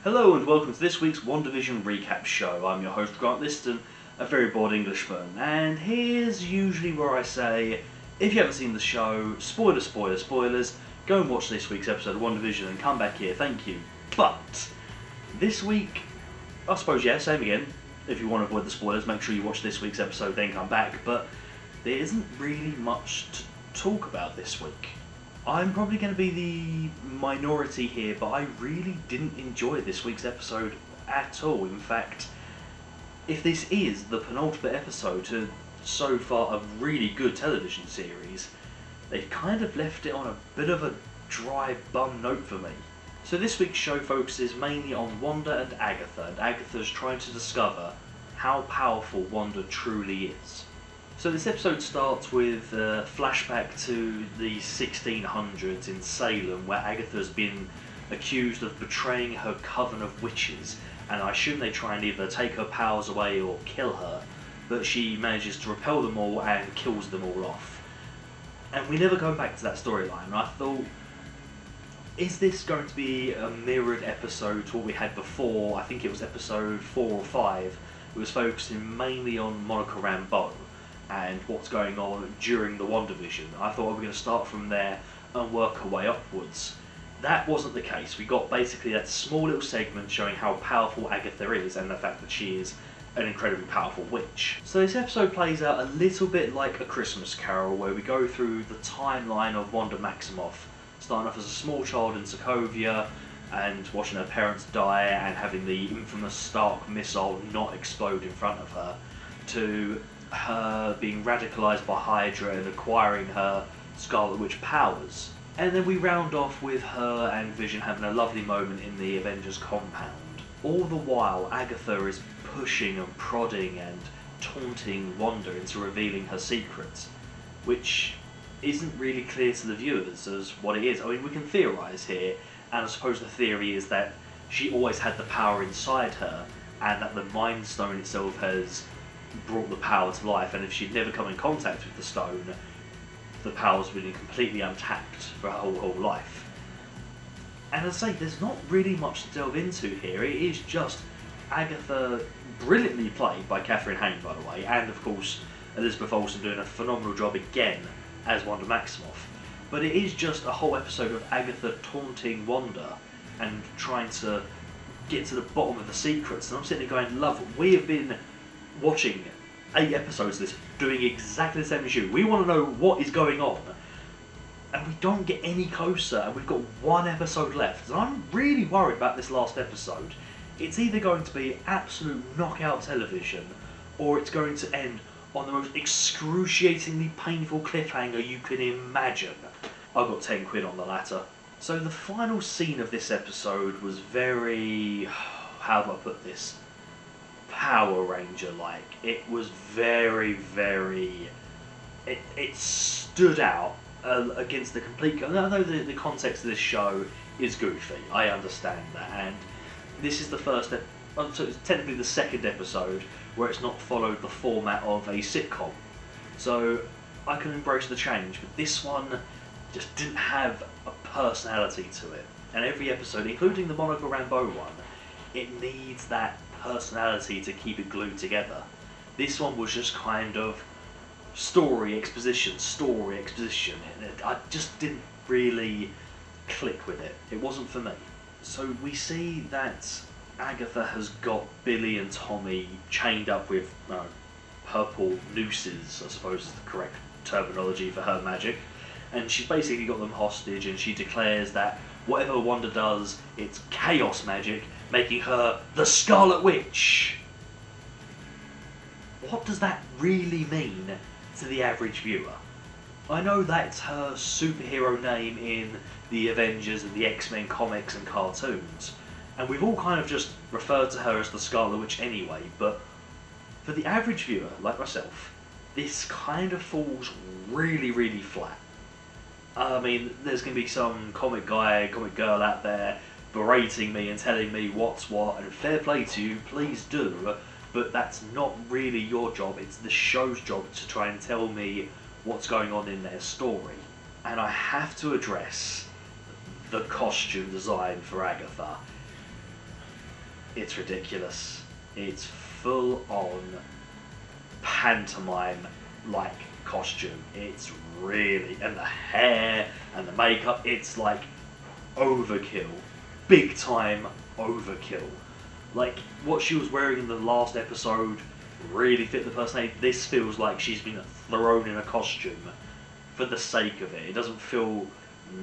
Hello and welcome to this week's WandaVision recap show. I'm your host Grant Liston, a very bored Englishman, and here's usually where I say, if you haven't seen the show, spoilers, go and watch this week's episode of WandaVision and come back here, thank you. But, this week, I suppose, yeah, same again. If you want to avoid the spoilers, make sure you watch this week's episode, then come back, but there isn't really much to talk about this week. I'm probably going to be the minority here, but I really didn't enjoy this week's episode at all. In fact, if this is the penultimate episode to, so far, a really good television series, they've kind of left it on a bit of a dry bum note for me. So this week's show focuses mainly on Wanda and Agatha's trying to discover how powerful Wanda truly is. So this episode starts with a flashback to the 1600s in Salem, where Agatha's been accused of betraying her coven of witches, and I assume they try and either take her powers away or kill her, but she manages to repel them all and kills them all off. And we never go back to that storyline. I thought, is this going to be a mirrored episode to what we had before? I think it was episode 4 or 5. It was focusing mainly on Monica Rambeau and what's going on during the WandaVision. I thought we were going to start from there and work our way upwards. That wasn't the case. We got basically that small little segment showing how powerful Agatha is and the fact that she is an incredibly powerful witch. So this episode plays out a little bit like A Christmas Carol, where we go through the timeline of Wanda Maximoff, starting off as a small child in Sokovia and watching her parents die and having the infamous Stark missile not explode in front of her, to her being radicalised by Hydra and acquiring her Scarlet Witch powers. And then we round off with her and Vision having a lovely moment in the Avengers compound. All the while, Agatha is pushing and prodding and taunting Wanda into revealing her secrets, which isn't really clear to the viewers as what it is. I mean, we can theorise here, and I suppose the theory is that she always had the power inside her, and that the Mind Stone itself has brought the power to life, and if she'd never come in contact with the stone, the power's been completely untapped for her whole life. And as I say, there's not really much to delve into here. It is just Agatha, brilliantly played by Catherine Hayne, by the way, and of course Elizabeth Olsen doing a phenomenal job again as Wanda Maximoff. But it is just a whole episode of Agatha taunting Wanda and trying to get to the bottom of the secrets. And I'm sitting there going, love, we have been watching 8 episodes of this, doing exactly the same as you. We want to know what is going on, and we don't get any closer, and we've got 1 episode left. And I'm really worried about this last episode. It's either going to be absolute knockout television, or it's going to end on the most excruciatingly painful cliffhanger you can imagine. I've got 10 quid on the latter. So the final scene of this episode was very, how do I put this, Power Ranger-like. It was very, it stood out against the complete. I know the context of this show is goofy, I understand that, and this is the first, so it's technically the second episode where it's not followed the format of a sitcom. So I can embrace the change, but this one just didn't have a personality to it. And every episode, including the Monica Rambeau one, it needs that personality to keep it glued together. This one was just kind of story exposition, and I just didn't really click with it. It wasn't for me. So we see that Agatha has got Billy and Tommy chained up with purple nooses, I suppose is the correct terminology for her magic, and she's basically got them hostage, and she declares that whatever Wanda does, it's chaos magic, making her the Scarlet Witch. What does that really mean to the average viewer? I know that's her superhero name in the Avengers and the X-Men comics and cartoons, and we've all kind of just referred to her as the Scarlet Witch anyway, but for the average viewer, like myself, this kind of falls really flat. I mean, there's going to be some comic guy, comic girl out there berating me and telling me what's what, and fair play to you, please do, but that's not really your job. It's the show's job to try and tell me what's going on in their story. And I have to address the costume design for Agatha. it's ridiculous. It's full on pantomime like costume. It's really, and the hair and the makeup, it's like overkill. Big time overkill. Like what she was wearing in the last episode really fit the personality. This feels like she's been thrown in a costume for the sake of it. It doesn't feel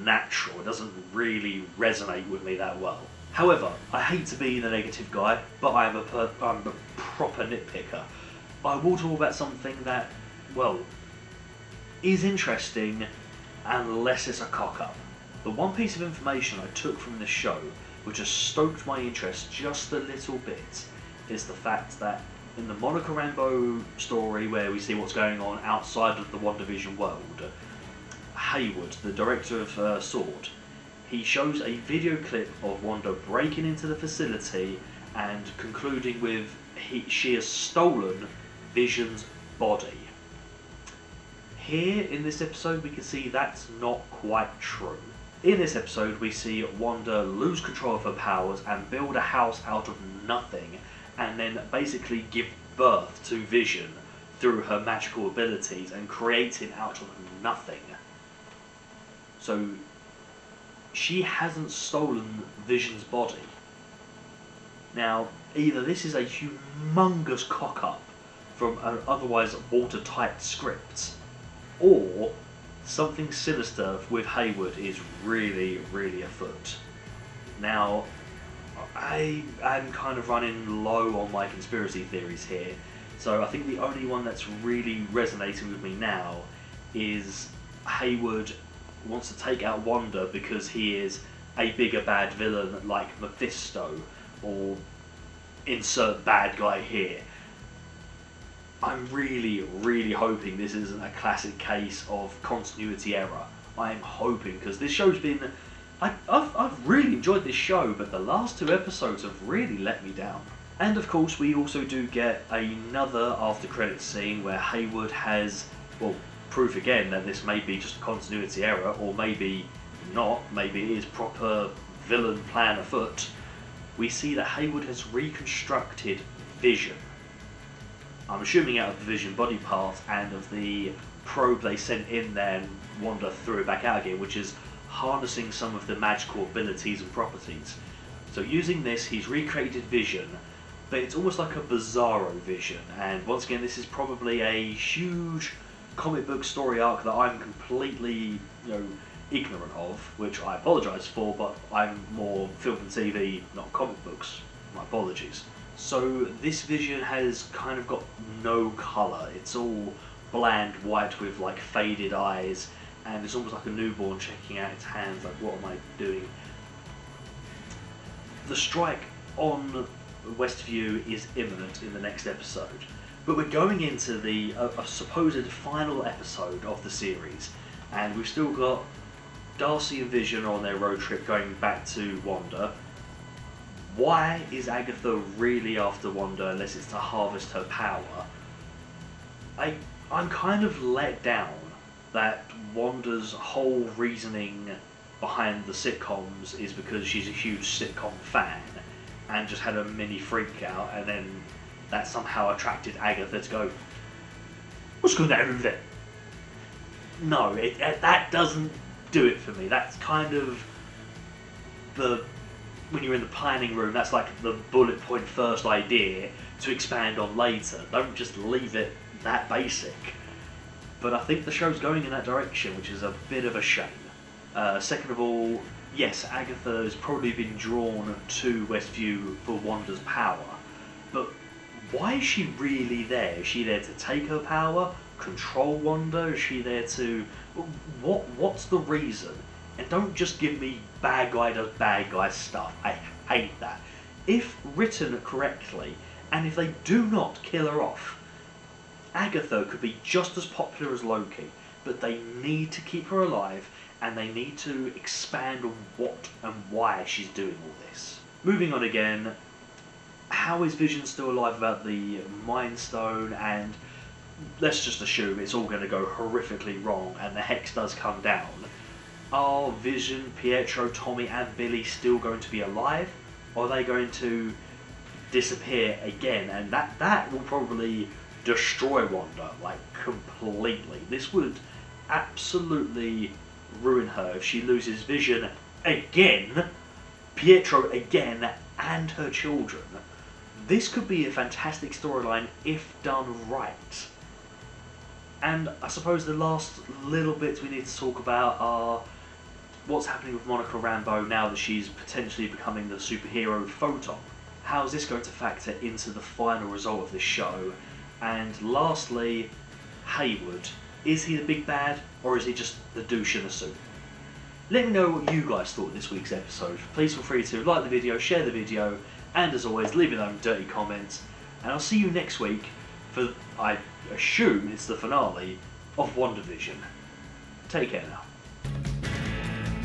natural. It doesn't really resonate with me that well. However, I hate to be the negative guy, but I'm a proper nitpicker. I will talk about something that, well, is interesting unless it's a cock-up. The one piece of information I took from this show, which has stoked my interest just a little bit, is the fact that in the Monica Rambeau story, where we see what's going on outside of the WandaVision world, Hayward, the director of S.M.R.T, he shows a video clip of Wanda breaking into the facility and concluding with she has stolen Vision's body. Here in this episode we can see that's not quite true. In this episode we see Wanda lose control of her powers and build a house out of nothing, and then basically give birth to Vision through her magical abilities and create him out of nothing. So she hasn't stolen Vision's body. Now, either this is a humongous cock-up from an otherwise watertight script, or something sinister with Hayward is really, really afoot. Now, I am kind of running low on my conspiracy theories here, so I think the only one that's really resonating with me now is Hayward wants to take out Wanda because he is a bigger bad villain like Mephisto, or insert bad guy here. I'm really, really hoping this isn't a classic case of continuity error. I'm hoping, because this show's been... I've really enjoyed this show, but the last 2 episodes have really let me down. And of course we also do get another after credits scene where Hayward has, well, proof again that this may be just a continuity error, or maybe not, maybe it is proper villain plan afoot. We see that Hayward has reconstructed Vision. I'm assuming out of the Vision body part and of the probe they sent in there and Wanda threw it back out again, which is harnessing some of the magical abilities and properties. So using this, he's recreated Vision, but it's almost like a bizarro Vision, and once again this is probably a huge comic book story arc that I'm completely, ignorant of, which I apologise for, but I'm more film and TV, not comic books. My apologies. So this Vision has kind of got no colour. It's all bland white with like faded eyes, and it's almost like a newborn checking out its hands, like, what am I doing? The strike on Westview is imminent in the next episode, but we're going into the a supposed final episode of the series, and we've still got Darcy and Vision on their road trip going back to Wanda. Why is Agatha really after Wanda unless it's to harvest her power? I'm kind of let down that Wanda's whole reasoning behind the sitcoms is because she's a huge sitcom fan and just had a mini freak out, and then that somehow attracted Agatha to go, what's going on over there? No, that doesn't do it for me. That's kind of when you're in the planning room, that's like the bullet point first idea to expand on later. Don't just leave it that basic. But I think the show's going in that direction, which is a bit of a shame. Second of all, yes, Agatha has probably been drawn to Westview for Wanda's power, but why is she really there? Is she there to take her power? Control Wanda? Is she there to... What's the reason? And don't just give me bad guy does bad guy stuff. I hate that. If written correctly, and if they do not kill her off, Agatha could be just as popular as Loki, but they need to keep her alive, and they need to expand on what and why she's doing all this. Moving on again, how is Vision still alive about the Mind Stone? And let's just assume it's all going to go horrifically wrong and the Hex does come down. Are Vision, Pietro, Tommy and Billy still going to be alive? Or are they going to disappear again, and that will probably destroy Wanda, like, completely. This would absolutely ruin her if she loses Vision again, Pietro again, and her children. This could be a fantastic storyline if done right. And I suppose the last little bits we need to talk about are what's happening with Monica Rambeau now that she's potentially becoming the superhero Photon. How's this going to factor into the final result of this show? And lastly, Hayward. Is he the big bad, or is he just the douche in the suit? Let me know what you guys thought of this week's episode. Please feel free to like the video, share the video, and as always, leave me those dirty comments. And I'll see you next week for, I assume it's the finale of WandaVision. Take care now.